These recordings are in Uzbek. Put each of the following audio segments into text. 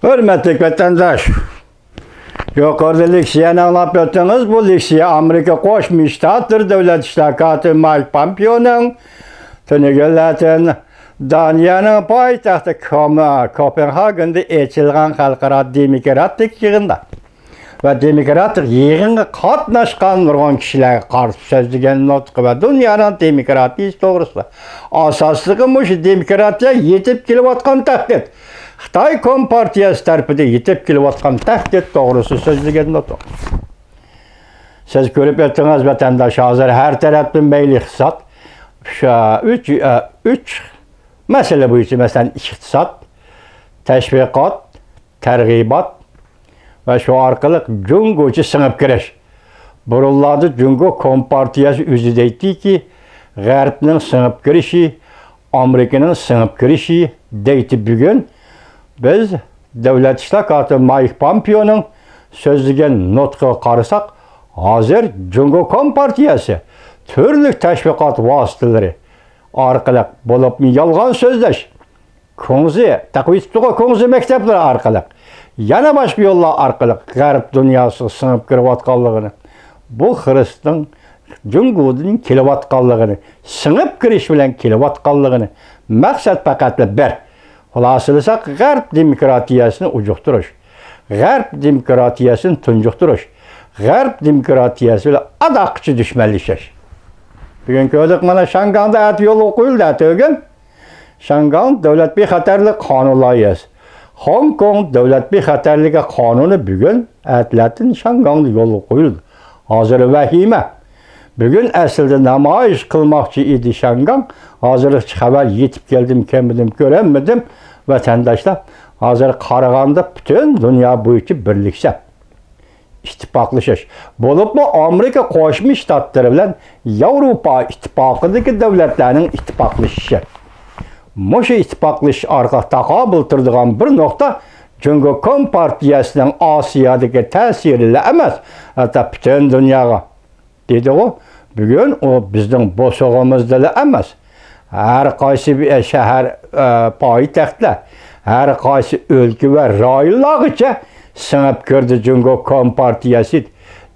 Hürmetli vatandaş, yukarıda leksiyeni anlap öttünüz. Bu leksiye Amerika Qo'shma Shtatlar Davlat İştirakatı Mike Pompeo'nun tünügüllatin Daniyanın poytaxtı Kopenhagen'da eçilgan xalqaro demokratik yığında ve demokratik yığınga qatnaşqan nurg'un kishilarga qarshi so'zlagan nutqi ve dunyoning demokratiyasi to'g'risida asoslig'i mushu demokratiya yetib kelayotgan tahdid. Xitoy Kompartiyasi tarafidan yetib kelayotgan tahdid to'g'risida so'zlagan nutq. Siz ko'rib o'tdingiz vatandosh, hozir har tarafdan mayli iqtisod, üç mesele bo'yicha, masalan, iqtisod, tashviqot, targ'ibot ve şu arkalık Jungo'cu sınıp kiriş. Burullarda Jungo Kompartiyası özü deydi ki, G'arbning sınıp kirişi, Amerika'nın sınıp kirişi deydi bugün. Biz Davlat İştirakatı Mike Pompeo'nun sözlügen nutqı qarasak, hazır Jungo Kompartiyası türlü teşviqat vasıtaları arkalık bulup yalgan sözleş, ko'ngzi, taqvitliği ko'ngzi mektepleri arkalık, yana başka yollar arkalık G'arb dünyası sınıp kirayotganligini, bu Hristiyan Jungo'dan kelayotganligini, sınıp kirish bilan kelayotganligini maqsad faqat bir. Xulosalasak, G'arb demokratiyasini ujuqtirish, G'arb demokratiyasini tunjuqtirish, G'arb demokratiyasi bilan adaqchi dushmanlashish. Bugün gördük mana Şanganda at yolu qo'yildi atogin. Shangang davlat bexatarlik qonun loyihasi. Hong Kong davlat bexatarligi qonuni bugün atlatin Shangangda yo'l qo'yildi. Hozir vahima. Bugün aslida namoyish qilmoqchi edi Shangang. Hozircha xabar yetib keldim, kelmadim, ko'rolmadim. Vatandaşlar, hozir qaraganda bütün dünya bo'yicha birlashib ittifoqlashish. Bo'libmi Amerika Qo'shma Shtatlari bilan Yevropa ittifoqidagi davlatlarning ittifoqlashishi. Mushu ittifoqlashish orqali taqobil turadigan bir nuqta Jungo Kompartiyasining Osiyodagi ta'siri emas, hatta bütün dunyoga. Dedi o, bugün o bizning bo'sog'imizda emas. Har qaysi bir shahar poytaxtlar, har qaysi o'lka va rayonlargacha sınıp kirdi Jungo Kompartiyasi.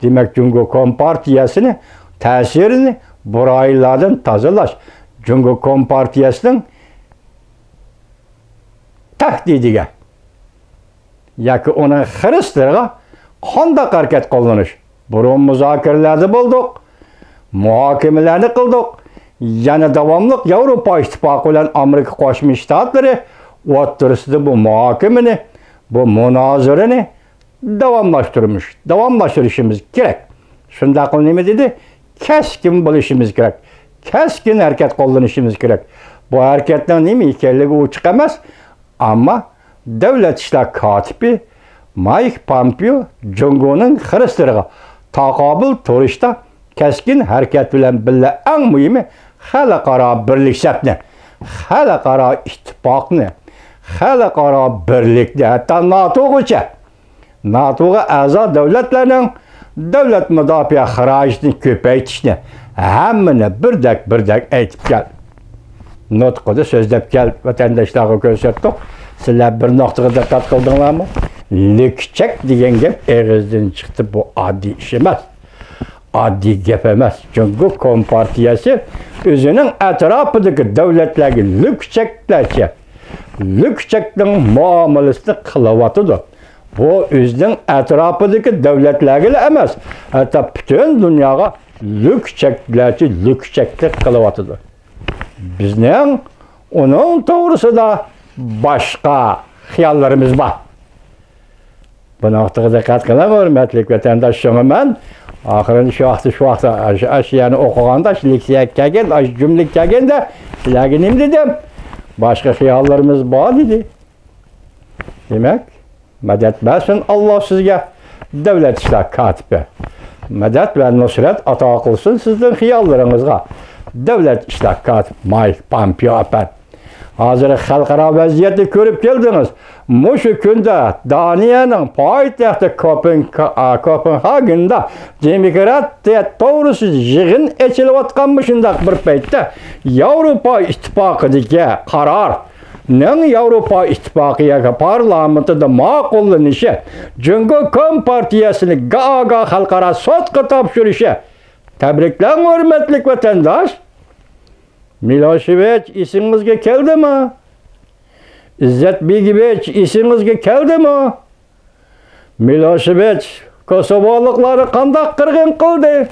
Demek Jungo Kompartiyasini ta'sirini bu rayonlardan tozalash, Jungo Kompartiyasining tahdidiga yoki uning xristilarga qanday harakat qilinish. Burun muzokaralarda bo'ldik, muhokamalarni qildik. Yana davomli Yevropa ittifoqi bilan Amerika Qo'shma Shtatlari o'rtasida bu muhokamani, bu munozarani davamlaştırışımız gerek. Shunda nima dedi? Keskin bo'lishimiz kerak. Keskin harakat qo'llanishimiz kerak. Bu harakatning nima ekanligi ochiq emas, ammo davlat ishlar kotibi Mike Pompeo Jungo'ning xristilarga taqobil turishda keskin harakat bilan birga eng muhimi xalqaro birlikni, xalqaro ittifoqni, xalqaro birlikni, hatta NATO'ga a'zo davlatlarning davlat mudofaa xarajatini ko'paytirishni hammani birdak aytib kel. Nutqida so'zlab kel, vatandoshlarga ko'rsatdik. Sizlar bir nuqtaga diqqat qildinglarmi? Lekchak degan gap og'izdan chiqdi, bu oddiy ish emas. Oddiy gap emas. Jungo Kompartiyasi o'zining atrofidagi davlatlarga lekchakning muomalasini qilyotdi. Bu o'zining atrofidagi davlatlarga emas, hatta bütün dunyoga lekchaklik qilyotdi. Bizning uning to'g'risida boshqa xiyollarimiz bor. Bu nuqtaga diqqat qiling, hurmatli vatandoshlar. Men oxirini shu vaqtda ashiyani o'qiganda, leksiya kelgan, jumla kelganda sizlarga nima dedim? Boshqa xiyollarimiz bor dedi. Demak, madad bersin Alloh sizga, davlat ishlar kotibi. Madad va nusrat ato qilsin sizning xiyollaringizga. Davlat ishlar kotibi Mike Pompeo apar. Hozir xalqaro vaziyatni ko'rib keldingiz. Mushu kunda Daniyaning poytaxti Kopenhagen'da demokratiya to'g'risida yig'in echilayotgan shundaq bir paytda Yevropa ittifoqidagi qaror Yevropa İttifaqı parlamentida ma'qullanishi, Cumhuriyet Kompartiyasini Gaaga xalqaro sudga topshirishi. Tabriklar hurmatli vatandosh. Miloshevich esingizga keldimi? İzzetbegich esingizga keldimi? Miloshevich Kosovoliklarni qanday qirg'in qildi?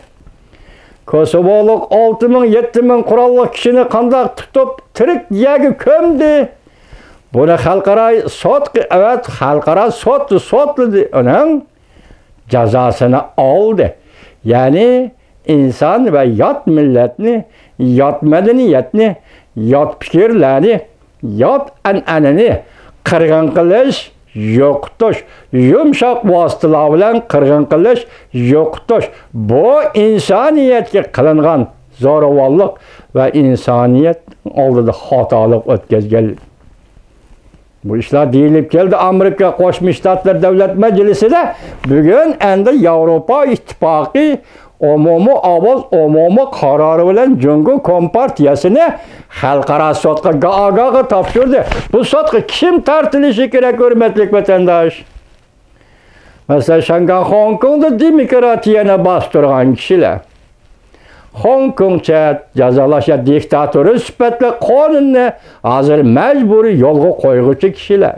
Kosovolik 6000-7000 qurolli kishini qanday tutib tirik yagi ko'mdi? Buni xalqaro sud, evet, xalqaro suddi, uning jazosini oldi. Ya'ni inson va yot millatni, yot madaniyatni, yot fikrlarni, yot an'anani qirg'in qilish, yo'qotish, yumshoq vositalar bilan qirg'in qilish, yo'qotish. Bu insoniyatga qilingan zo'ravonlik va insoniyat oldida xatolik o'tkazganlik. Bu ishlar deyilib keldi Amerika Qo'shma Shtatlar Davlat Majlisida. Bugun endi Yevropa İttifaqı umumiy ovoz, umumiy qarori bilan Cumhuriyet Kompartiyasini xalqaro sudga Gaagaga topshirdi. Bu sudga kim tortilishi kerak, hurmatli vatandosh? Masalan, Shanghai, Hong Kongda demokratiyani bostirgan kishilar. Hong Kongcha jazolash diktatori sifatli qonunni hozir majburiy yo'lga qo'yuvchi kishilar.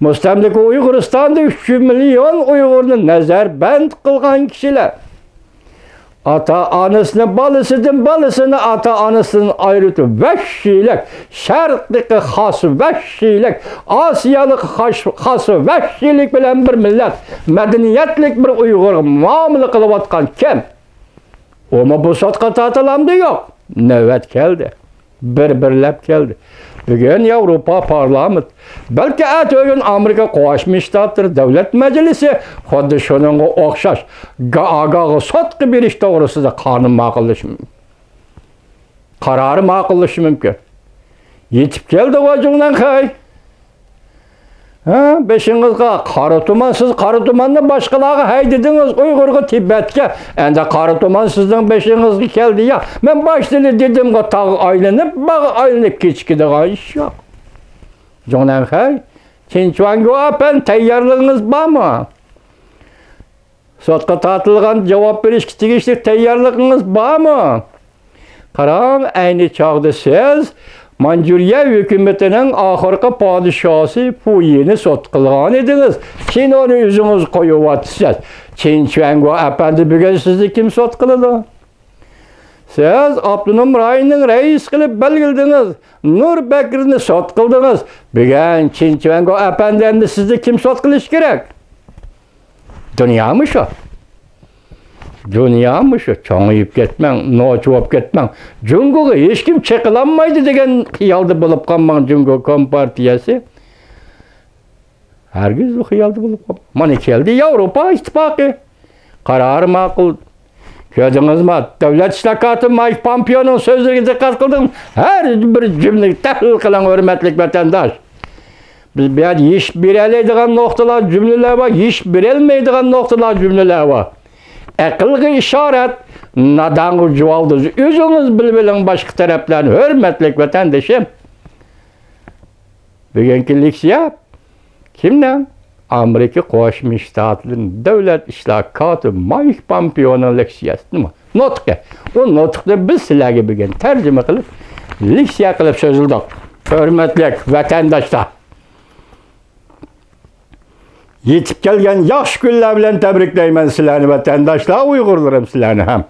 Mustamlika Uyg'uristonda 3 million Uyg'urni nazarband qilgan kishilar. Ata-onasini balasini ata-onasidan ayirib vahshiylik, sharqdagi xos vahshiylik, Osiyalik xos vahshiylik bilan bir millat, madaniyatlik bir Uyg'ur muomala qilayotgan kim? Ama bu sudga tortilamdi yo'q. Navbat keldi. Bir-birlab keldi. Bugun Yevropa parlament, balki atog'in Amerika Qo'shma Shtatlar Davlat Majlisi xuddi shunga o'xshash Gaagaga sudga berish to'g'risida qonun ma'qullashi mumkin. Qarori ma'qullashi mumkin. Yetib keldi o'jingdan qo'y. Beşingizga Qaratuman, siz Qaratumanni boshqalarga haydadingiz, Uyg'urga, Tibetga. Endi Qaratuman sizning beshingizga keldi ya. Men boshda dedimga tog' aylanib, bog' aylanib kechkidigan ish yo'q. Jonan hay, Chinchuango apan tayyorligingiz bormi? Sudga tortilgan javob berishga tegishli tayyorligingiz bormi? Qarang, ayni chog'da siz Manjuriya hukumatining oxirgi podshosi Puyini sud qilgan edingiz. Keyin uni o'zingiz qo'yib Chinchuango apandi bugun sizni kim sud qiladi? Siz Abdunum rayonining rais qilib belgiladingiz. Nur Bakrni sud qildingiz. Bugun Chinchuango apandini sizni kim sud qilish kerak? Dunyomi shu? Dünyamı şu, çoğuyup ketmeng, noçup ketmeng. Cumhurga hech kim çekilanmaydı degan xiyalda bulup qalman Cumhuriyet Kompartiyasi. Hergiz bu xiyalda bulup qalman. Mana keldi Yevropa İttifaqı. Qarori ma'qul. Ko'rdingizmi? Davlat islohoti Mike Pompeo'ning so'zlariga diqqat qildim. Har bir jumla tahlil qiling, hurmatli vatandosh. Biz bu yerda ish berolmaydigan nuqtalar, jumlalar bor, ish berolmaydigan nuqtalar, jumlalar bor. Aqlga ishorat, nadonga juvoldiz. O'zingiz bilbiling boshqa taraflarni, hurmatli vatandoshim. Bugungi leksiya kimdan? Amerika Qo'shma Shtatlarining davlat islohoti Mike Pompeo'ning leksiyasi. Nima? Nutqi. O nutqni biz sizlarga bugun tarjima qilib, leksiya qilib so'zildik. Hurmatli vatandoshlar. Yetib kelgan yaxshi kunlar bilan tabriklayman sizlarni vatandoshlar, Uyg'urlarim sizlarni ham.